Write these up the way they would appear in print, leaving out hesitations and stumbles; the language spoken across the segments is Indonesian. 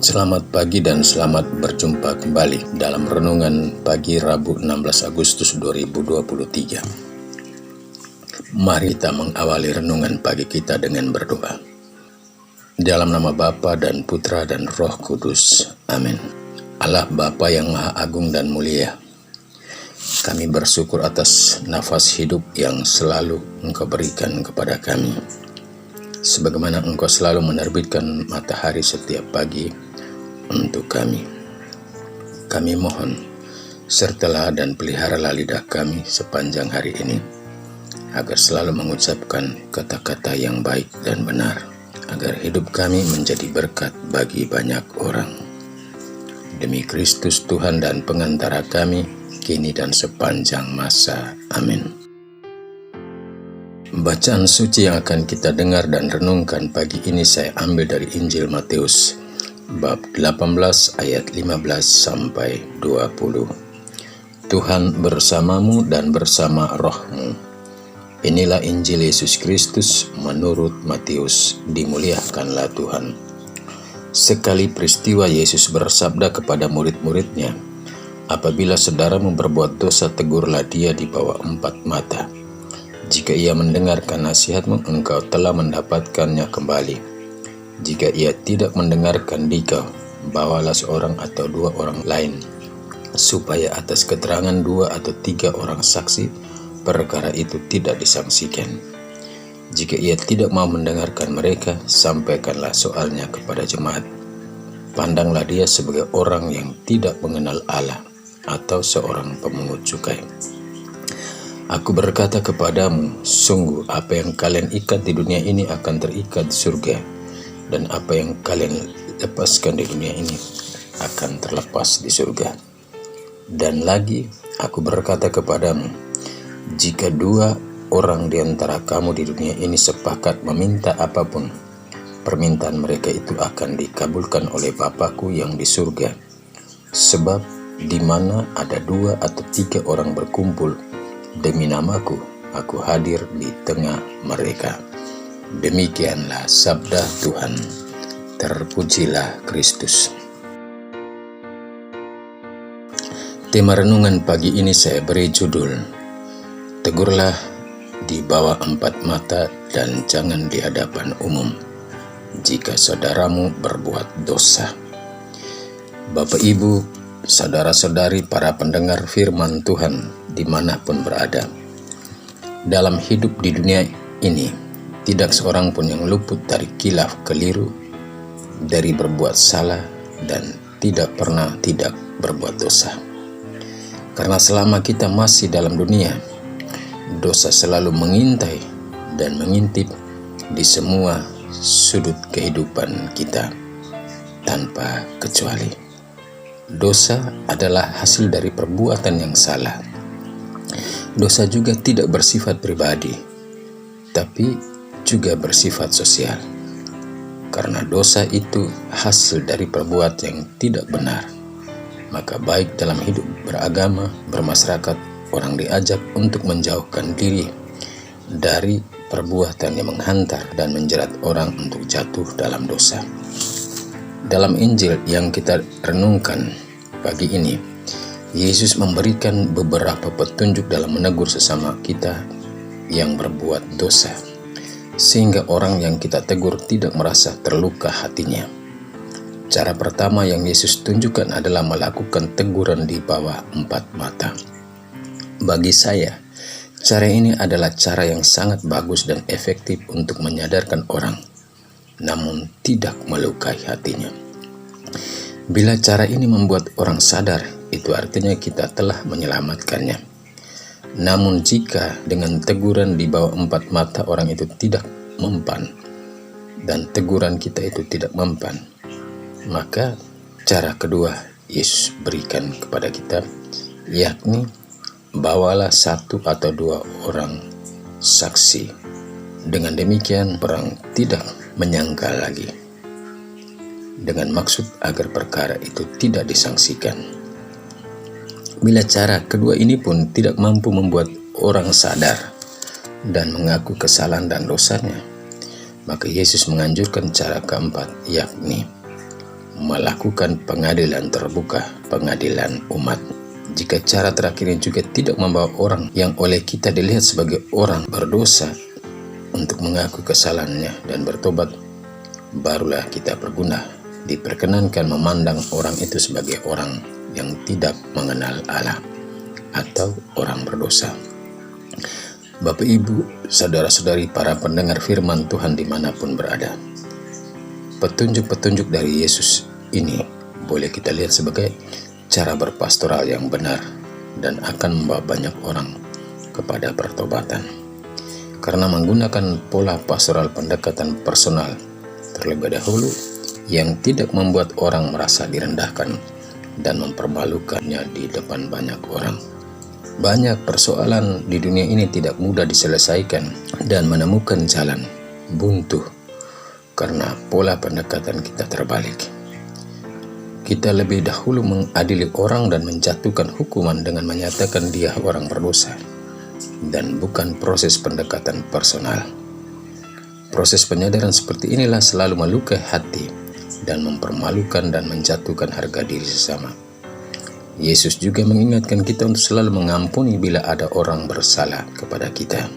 Selamat pagi dan selamat berjumpa kembali dalam Renungan Pagi Rabu 16 Agustus 2023. Mari kita mengawali renungan pagi kita dengan berdoa. Dalam nama Bapa dan Putra dan Roh Kudus. Amin. Allah Bapa yang Maha Agung dan Mulia, kami bersyukur atas nafas hidup yang selalu Engkau berikan kepada kami. Sebagaimana Engkau selalu menerbitkan matahari setiap pagi untuk kami. Kami mohon, sertalah dan peliharalah lidah kami sepanjang hari ini, agar selalu mengucapkan kata-kata yang baik dan benar, agar hidup kami menjadi berkat bagi banyak orang. Demi Kristus Tuhan dan pengantara kami, kini dan sepanjang masa. Amin. Bacaan suci yang akan kita dengar dan renungkan pagi ini saya ambil dari Injil Matius bab 18 ayat 15 sampai 20. Tuhan bersamamu dan bersama rohmu. Inilah Injil Yesus Kristus menurut Matius. Dimuliakanlah Tuhan. Sekali peristiwa Yesus bersabda kepada murid-muridnya, apabila saudaramu berbuat dosa, tegurlah dia di bawah 4 mata. Jika ia mendengarkan nasihatmu, engkau telah mendapatkannya kembali. Jika ia tidak mendengarkan dikau, bawalah seorang atau 2 orang lain, supaya atas keterangan 2 atau 3 orang saksi, perkara itu tidak disangsikan. Jika ia tidak mau mendengarkan mereka, sampaikanlah soalnya kepada jemaat. Pandanglah dia sebagai orang yang tidak mengenal Allah, atau seorang pemungut cukai. Aku berkata kepadamu, sungguh apa yang kalian ikat di dunia ini akan terikat di surga, dan apa yang kalian lepaskan di dunia ini akan terlepas di surga. Dan lagi, aku berkata kepadamu, jika 2 orang di antara kamu di dunia ini sepakat meminta apapun, permintaan mereka itu akan dikabulkan oleh Bapa-Ku yang di surga. Sebab di mana ada 2 atau 3 orang berkumpul demi namaku, aku hadir di tengah mereka. Demikianlah sabda Tuhan. Terpujilah Kristus. Tema renungan pagi ini saya beri judul, tegurlah di bawah 4 mata dan jangan di hadapan umum jika saudaramu berbuat dosa. Bapak Ibu, saudara-saudari, para pendengar firman Tuhan dimanapun berada, dalam hidup di dunia ini tidak seorang pun yang luput dari kilaf keliru, dari berbuat salah, dan tidak pernah tidak berbuat dosa. Karena selama kita masih dalam dunia, dosa selalu mengintai dan mengintip di semua sudut kehidupan kita tanpa kecuali. Dosa adalah hasil dari perbuatan yang salah. Dosa juga tidak bersifat pribadi, tapi juga bersifat sosial. Karena dosa itu hasil dari perbuatan yang tidak benar, maka baik dalam hidup beragama, bermasyarakat, orang diajak untuk menjauhkan diri dari perbuatan yang menghantar dan menjerat orang untuk jatuh dalam dosa. Dalam Injil yang kita renungkan pagi ini, Yesus memberikan beberapa petunjuk dalam menegur sesama kita yang berbuat dosa, sehingga orang yang kita tegur tidak merasa terluka hatinya. Cara pertama yang Yesus tunjukkan adalah melakukan teguran di bawah 4 mata. Bagi saya, cara ini adalah cara yang sangat bagus dan efektif untuk menyadarkan orang, namun tidak melukai hatinya. Bila cara ini membuat orang sadar, itu artinya kita telah menyelamatkannya. Namun jika dengan teguran di bawah 4 mata orang itu tidak mempan, dan teguran kita itu tidak mempan, maka cara kedua Yesus berikan kepada kita, yakni bawalah 1 atau 2 orang saksi. Dengan demikian orang tidak menyangkal lagi, dengan maksud agar perkara itu tidak disangsikan. Bila cara kedua ini pun tidak mampu membuat orang sadar dan mengaku kesalahan dan dosanya, maka Yesus menganjurkan cara keempat, yakni melakukan pengadilan terbuka, pengadilan umat. Jika cara terakhir ini juga tidak membawa orang yang oleh kita dilihat sebagai orang berdosa untuk mengaku kesalahannya dan bertobat, barulah kita berguna, diperkenankan memandang orang itu sebagai orang yang tidak mengenal Allah atau orang berdosa. Bapak, Ibu, saudara-saudari, para pendengar firman Tuhan dimanapun berada, petunjuk-petunjuk dari Yesus ini boleh kita lihat sebagai cara berpastoral yang benar dan akan membawa banyak orang kepada pertobatan. Karena menggunakan pola pastoral pendekatan personal terlebih dahulu yang tidak membuat orang merasa direndahkan dan mempermalukannya di depan banyak orang. Banyak persoalan di dunia ini tidak mudah diselesaikan dan menemukan jalan buntu karena pola pendekatan kita terbalik. Kita lebih dahulu mengadili orang dan menjatuhkan hukuman dengan menyatakan dia orang berdosa, dan bukan proses pendekatan personal. Proses penyadaran seperti inilah selalu melukai hati dan mempermalukan dan menjatuhkan harga diri sesama. Yesus juga mengingatkan kita untuk selalu mengampuni bila ada orang bersalah kepada kita.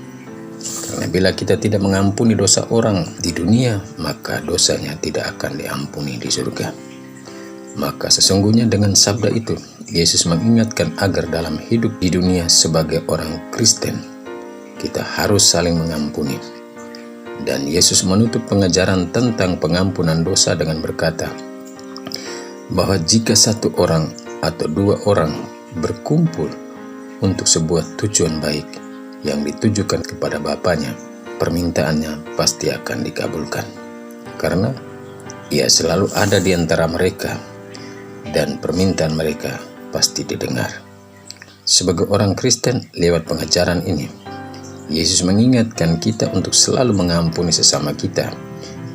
Karena bila kita tidak mengampuni dosa orang di dunia, maka dosanya tidak akan diampuni di surga. Maka sesungguhnya dengan sabda itu, Yesus mengingatkan agar dalam hidup di dunia sebagai orang Kristen, kita harus saling mengampuni. Dan Yesus menutup pengajaran tentang pengampunan dosa dengan berkata, bahwa jika satu orang atau dua orang berkumpul untuk sebuah tujuan baik yang ditujukan kepada Bapanya, permintaannya pasti akan dikabulkan. Karena Ia selalu ada di antara mereka dan permintaan mereka pasti didengar. Sebagai orang Kristen, lewat pengajaran ini, Yesus mengingatkan kita untuk selalu mengampuni sesama kita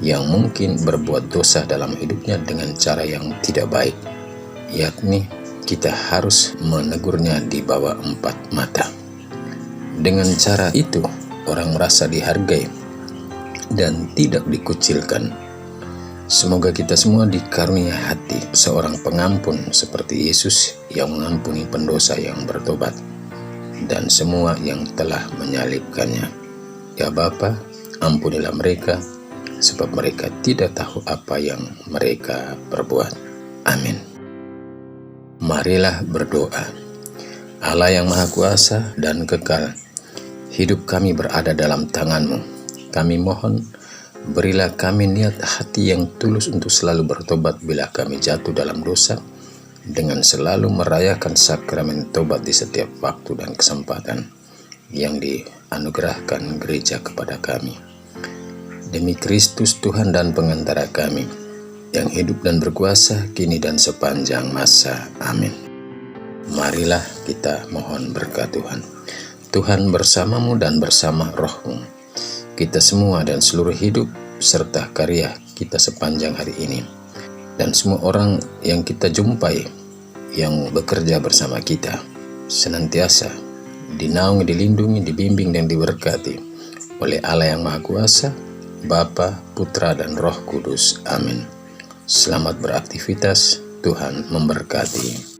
yang mungkin berbuat dosa dalam hidupnya dengan cara yang tidak baik, yakni kita harus menegurnya di bawah 4 mata. Dengan cara itu, orang merasa dihargai dan tidak dikucilkan. Semoga kita semua dikarunia hati seorang pengampun seperti Yesus yang mengampuni pendosa yang bertobat dan semua yang telah menyalibkannya. Ya Bapa, ampunilah mereka, sebab mereka tidak tahu apa yang mereka perbuat. Amin. Marilah berdoa. Allah yang Maha Kuasa dan kekal, hidup kami berada dalam tangan-Mu. Kami mohon, berilah kami niat hati yang tulus untuk selalu bertobat bila kami jatuh dalam dosa, dengan selalu merayakan sakramen tobat di setiap waktu dan kesempatan yang dianugerahkan gereja kepada kami. Demi Kristus Tuhan dan pengantara kami, yang hidup dan berkuasa kini dan sepanjang masa. Amin. Marilah kita mohon berkat Tuhan. Tuhan bersamamu dan bersama rohmu. Kita semua dan seluruh hidup serta karya kita sepanjang hari ini. Dan semua orang yang kita jumpai yang bekerja bersama kita, senantiasa dinaungi, dilindungi, dibimbing dan diberkati oleh Allah yang Maha Kuasa, Bapa, Putra dan Roh Kudus. Amin. Selamat beraktivitas, Tuhan memberkati.